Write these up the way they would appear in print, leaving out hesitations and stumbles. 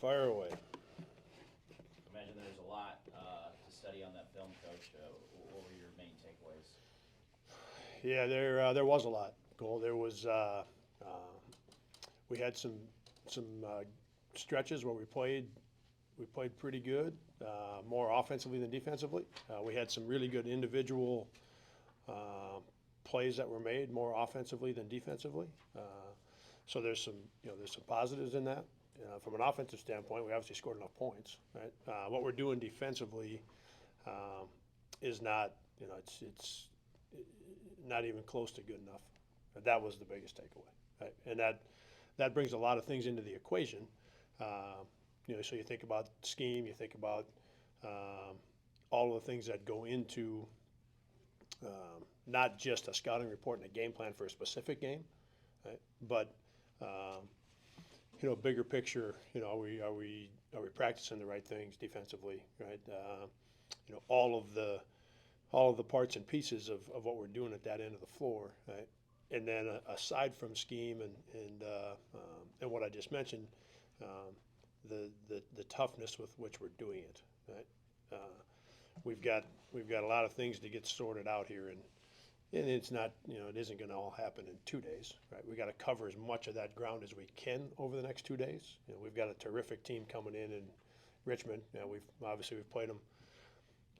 fire away. I imagine there's a lot to study on that film, Coach. What were your main takeaways? Yeah, there was a lot, Cole. There was we had some stretches where we played pretty good, more offensively than defensively. We had some really good individual plays that were made, more offensively than defensively. So there's some positives in that. From an offensive standpoint, we obviously scored enough points, right? What we're doing defensively is not, it's not even close to good enough. That was the biggest takeaway, right? And that brings a lot of things into the equation. So you think about scheme, you think about all of the things that go into not just a scouting report and a game plan for a specific game, right? But bigger picture. Are we practicing the right things defensively, right? All of the parts and pieces of what we're doing at that end of the floor, right? And then aside from scheme and what I just mentioned, the toughness with which we're doing it, right? We've got a lot of things to get sorted out here, and it's not, it isn't going to all happen in 2 days, right? We got to cover as much of that ground as we can over the next 2 days. We've got a terrific team coming in Richmond. We've played them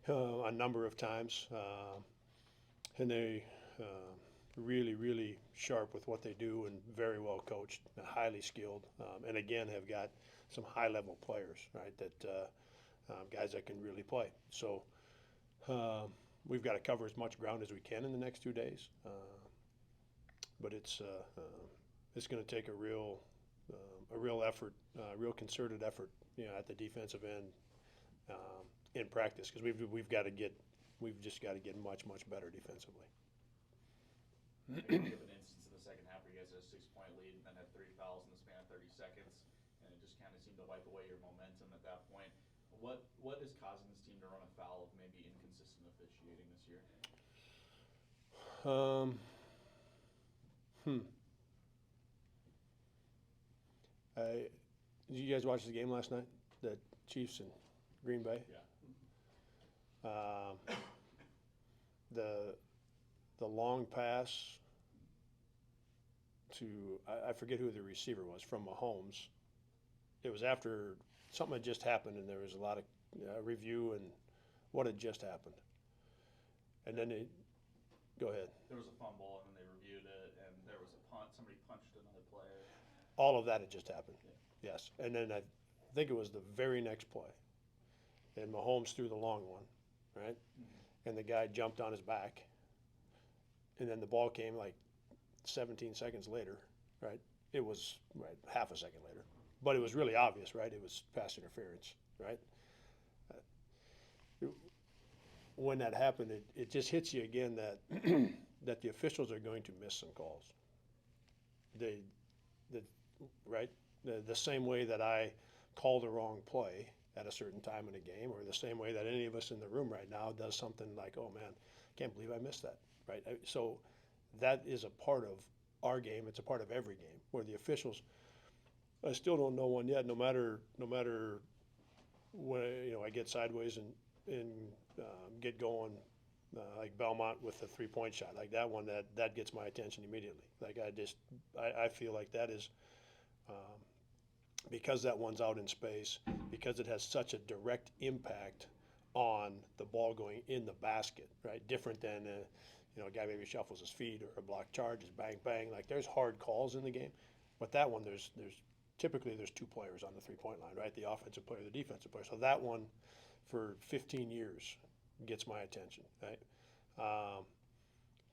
a number of times, and they really, really sharp with what they do and very well coached and highly skilled, and again have got some high level players, right? That guys that can really play. So. We've got to cover as much ground as we can in the next 2 days, but it's going to take a real effort, real concerted effort, at the defensive end in practice, because we've just got to get much better defensively. I think you have an instance in the second half where you guys had a 6-point lead and then had 3 fouls in the span of 30 seconds, and it just kind of seemed to wipe away your momentum at that point. What is causing this team to run afoul of maybe inconsistent officiating this year? Did you guys watch the game last night? The Chiefs and Green Bay? Yeah. The long pass to, I forget who the receiver was, from Mahomes. It was after something had just happened, and there was a lot of review and what had just happened. And then go ahead. There was a fumble, and then they reviewed it, and there was a punt. Somebody punched another player. All of that had just happened. Yeah. Yes. And then I think it was the very next play. And Mahomes threw the long one, right? Mm-hmm. And the guy jumped on his back. And then the ball came like 17 seconds later, right? It was half a second later. But it was really obvious, right? It was pass interference, right? When that happened, it just hits you again that that the officials are going to miss some calls. The same way that I call the wrong play at a certain time in a game, or the same way that any of us in the room right now does something like, oh man, can't believe I missed that, right? So that is a part of our game. It's a part of every game where the officials. I still don't know one yet. No matter when I get sideways and get going, like Belmont with the 3-point shot, like that one that gets my attention immediately. Like I feel like that is because that one's out in space, because it has such a direct impact on the ball going in the basket, right? Different than a guy maybe shuffles his feet or a block charge is bang bang. Like there's hard calls in the game, but that one there's typically there's 2 players on the 3-point line, right? The offensive player, the defensive player. So that one, for 15 years, gets my attention, right?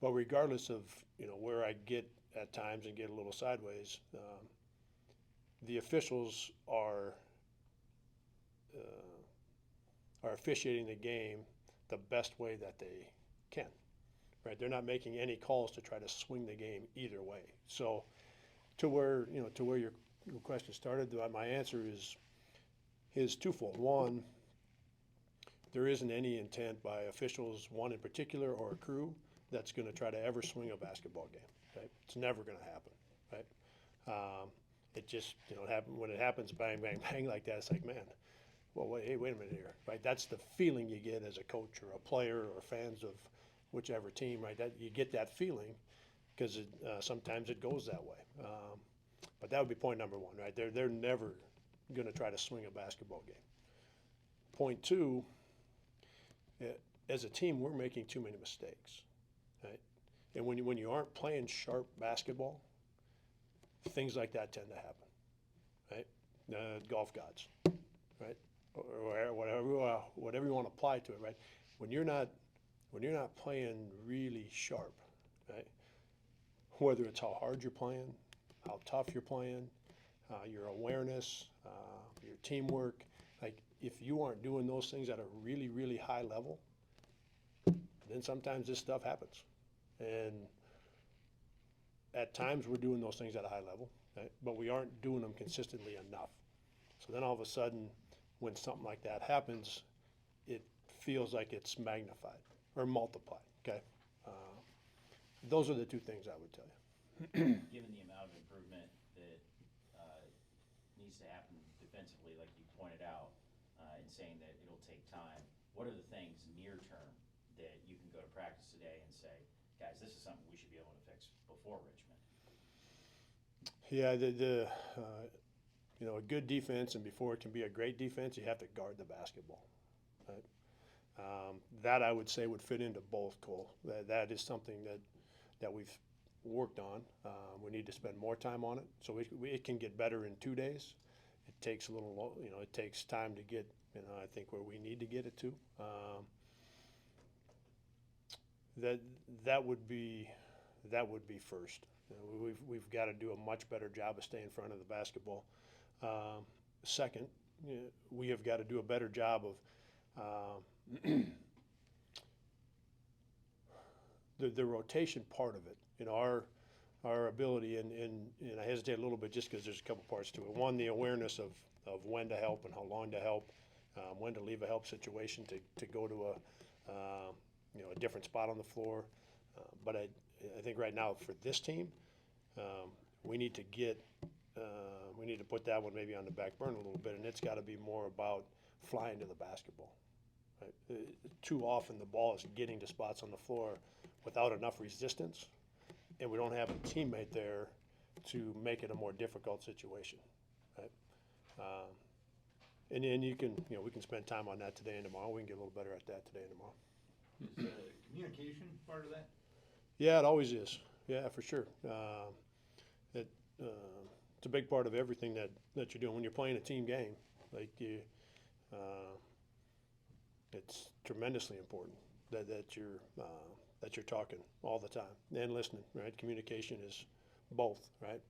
But regardless of where I get at times and get a little sideways, the officials are officiating the game the best way that they can, right? They're not making any calls to try to swing the game either way. So to where your question started, my answer is twofold. One, there isn't any intent by officials, one in particular, or a crew, that's going to try to ever swing a basketball game. Right? It's never going to happen. Right? it just, when it happens, bang, bang, bang like that, it's like, man, well, hey, wait a minute here, right? That's the feeling you get as a coach or a player or fans of whichever team, right? That you get that feeling because sometimes it goes that way. But that would be point number one, right? They're never going to try to swing a basketball game. Point two, as a team, we're making too many mistakes, right? And when you aren't playing sharp basketball, things like that tend to happen, right? Golf gods, right? Or whatever you want to apply to it, right? When you're not playing really sharp, right? Whether it's how hard you're playing, how tough you're playing, your awareness, your teamwork, like if you aren't doing those things at a really, really high level, then sometimes this stuff happens. And at times we're doing those things at a high level, right? But we aren't doing them consistently enough. So then all of a sudden, when something like that happens, it feels like it's magnified or multiplied, okay? Those are the two things I would tell you. Given the amount of improvement that needs to happen defensively, like you pointed out, and saying that it'll take time, what are the things near term that you can go to practice today and say, guys, this is something we should be able to fix before Richmond? Yeah, a good defense, and before it can be a great defense, you have to guard the basketball, right? That I would say would fit into both, Cole. That is something that we've worked on. We need to spend more time on it, so it can get better in 2 days. It takes a little, it takes time to get, I think where we need to get it to. That would be first. We've got to do a much better job of staying in front of the basketball. Second, we have got to do a better job of the rotation part of it. Our ability, and I hesitate a little bit just because there's a couple parts to it. One, the awareness of when to help and how long to help, when to leave a help situation to go to a different spot on the floor. But I think right now for this team, we need to put that one maybe on the back burner a little bit, and it's got to be more about flying to the basketball. Right? Too often the ball is getting to spots on the floor without enough resistance, and we don't have a teammate there to make it a more difficult situation. Right? And then we can spend time on that today and tomorrow. We can get a little better at that today and tomorrow. Is communication part of that? Yeah, it always is. Yeah, for sure. It's a big part of everything that you're doing when you're playing a team game. Like it's tremendously important that you're talking all the time and listening. Right, communication is both. Right,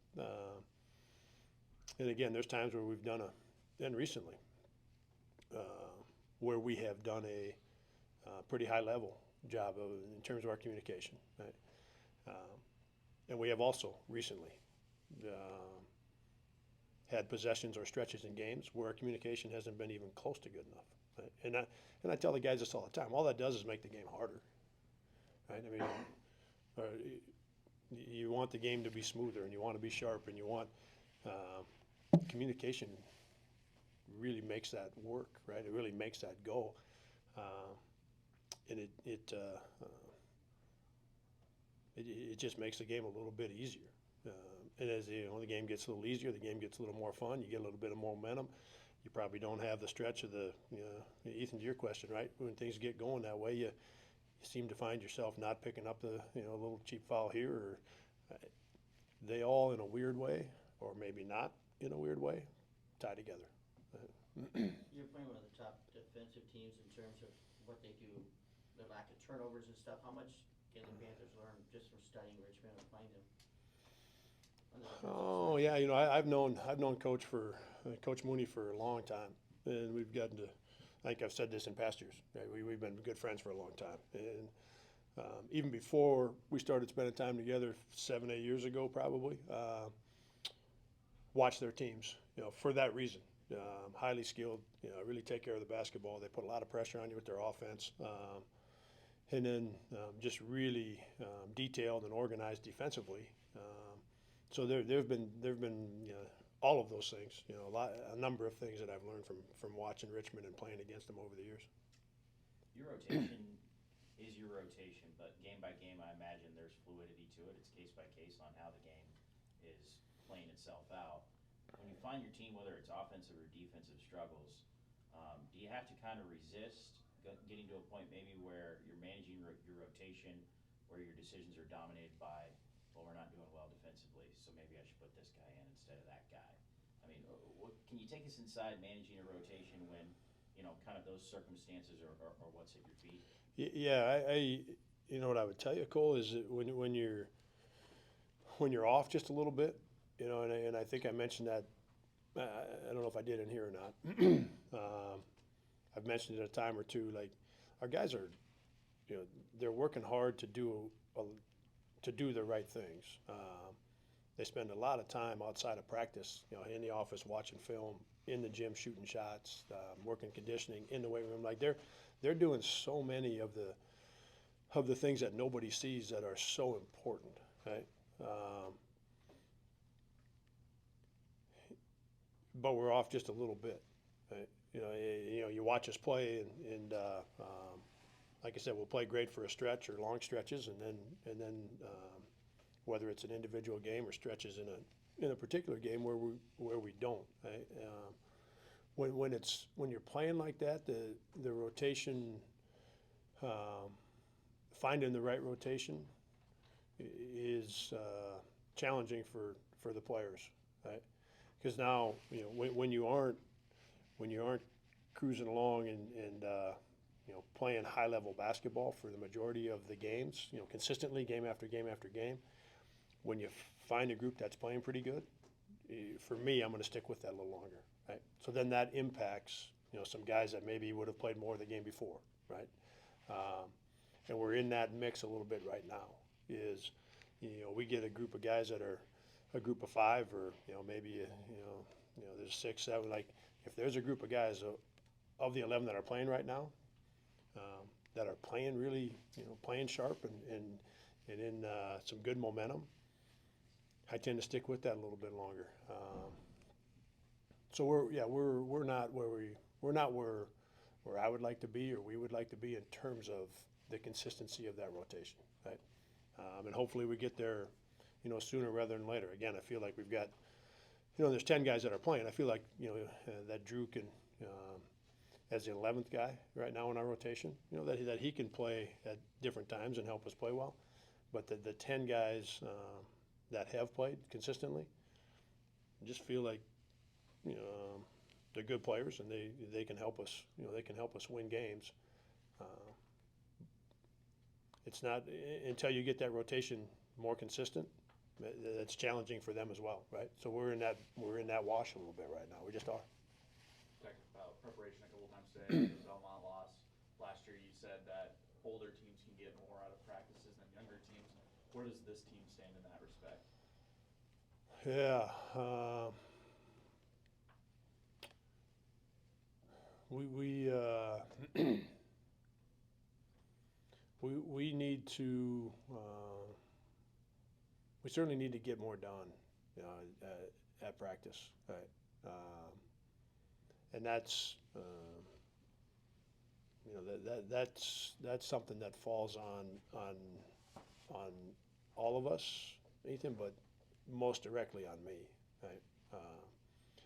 and again, there's times where we've done and recently where we have done a pretty high level job in terms of our communication. Right, and we have also recently had possessions or stretches in games where our communication hasn't been even close to good enough. Right? And I tell the guys this all the time. All that does is make the game harder. Right? I mean, you want the game to be smoother, and you want to be sharp, and you want communication. Really makes that work. Right? It really makes that go, and it just makes the game a little bit easier. And as the game gets a little easier, the game gets a little more fun. You get a little bit of momentum. You probably don't have the stretch of Ethan, to your question, right? When things get going that way, you seem to find yourself not picking up the a little cheap foul here, or they all in a weird way, or maybe not in a weird way, tie together. You're playing one of the top defensive teams in terms of what they do, the lack of turnovers and stuff. How much can the Panthers learn just from studying Richmond and playing them? Oh yeah, I've known Coach Mooney for a long time, and we've gotten to. I think I've said this in past years. Right? We've been good friends for a long time, and even before we started spending time together 7-8 years ago, probably watch their teams. For that reason, highly skilled. Really take care of the basketball. They put a lot of pressure on you with their offense, and then just really detailed and organized defensively. So there've been all of those things, a number of things that I've learned from watching Richmond and playing against them over the years. Your rotation is your rotation, but game by game, I imagine there's fluidity to it. It's case by case on how the game is playing itself out. When you find your team, whether it's offensive or defensive struggles, do you have to kind of resist getting to a point maybe where you're managing your rotation, where your decisions are dominated by, well, we're not doing well defensively, so maybe I should put this guy in instead of that guy? I mean, can you take us inside managing a rotation when, kind of those circumstances are what's at your feet? Yeah, what I would tell you, Cole, is that when you're off just a little bit, and I think I mentioned that. I don't know if I did in here or not. I've mentioned it a time or two. Like, our guys are, they're working hard to do the right things. They spend a lot of time outside of practice, in the office watching film, in the gym shooting shots, working conditioning, in the weight room. Like, they're doing so many of the things that nobody sees that are so important, right? But we're off just a little bit, right? You watch us play, and like I said, we'll play great for a stretch or long stretches, and then whether it's an individual game or stretches in a particular game where we don't, right? When you're playing like that, the rotation, finding the right rotation is challenging for the players, right? Because now, when you aren't cruising along and playing high level basketball for the majority of the games, consistently, game after game after game, when you find a group that's playing pretty good, for me, I'm going to stick with that a little longer, right? So then that impacts, some guys that maybe would have played more the game before, right? And we're in that mix a little bit right now. We get a group of guys that are a group of 5, or maybe there's 6, 7. Like, if there's a group of guys of the 11 that are playing right now, that are playing really, playing sharp and in some good momentum, I tend to stick with that a little bit longer. So we're not where I would like to be, or we would like to be, in terms of the consistency of that rotation, right? And hopefully we get there, sooner rather than later. Again, I feel like we've got, there's 10 guys that are playing. I feel like, that Drew can, as the 11th guy right now in our rotation, that he can play at different times and help us play well. But the 10 guys that have played consistently, I just feel like, they're good players, and they can help us. They can help us win games. It's not until you get that rotation more consistent, that's challenging for them as well, right? So we're in that wash a little bit right now. We just are. Talked about preparation a couple times today. The Belmont loss last year. You said that older teams can get more out of practices than younger teams. Where does this team stand in that respect? Yeah. We need to. We certainly need to get more done, at practice, right? And that's, that's something that falls on all of us, Ethan, but most directly on me, right?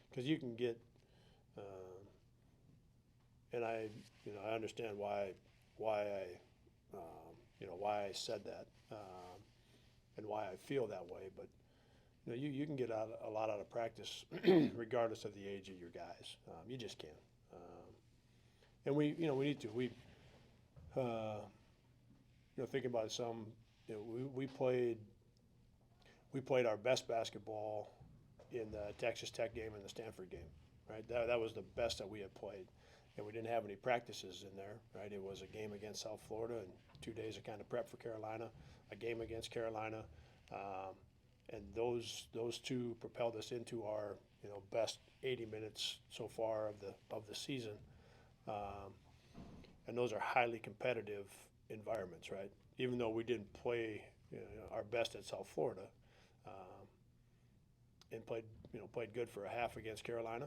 Because you can get, and I understand why I said that, and why I feel that way, but you can get a lot out of practice regardless of the age of your guys. You just can. And we need to. Thinking about some, we played our best basketball in the Texas Tech game and the Stanford game, right? That was the best that we had played, and we didn't have any practices in there, right? It was a game against South Florida and 2 days of kind of prep for Carolina, a game against Carolina, and those two propelled us into our best 80 minutes so far of the season, and those are highly competitive environments, right? Even though we didn't play our best at South Florida, and played played good for a half against Carolina.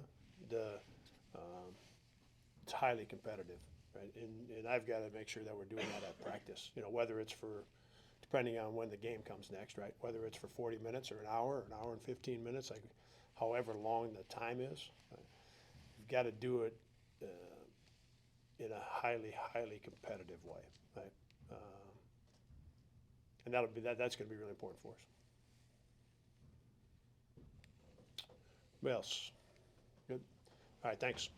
It's highly competitive, right? And I've got to make sure that we're doing that at practice, whether it's depending on when the game comes next, right? Whether it's for 40 minutes or an hour and 15 minutes, like however long the time is. Right? You've got to do it in a highly, highly competitive way, right? And that's going to be really important for us. What else? Good. All right, thanks.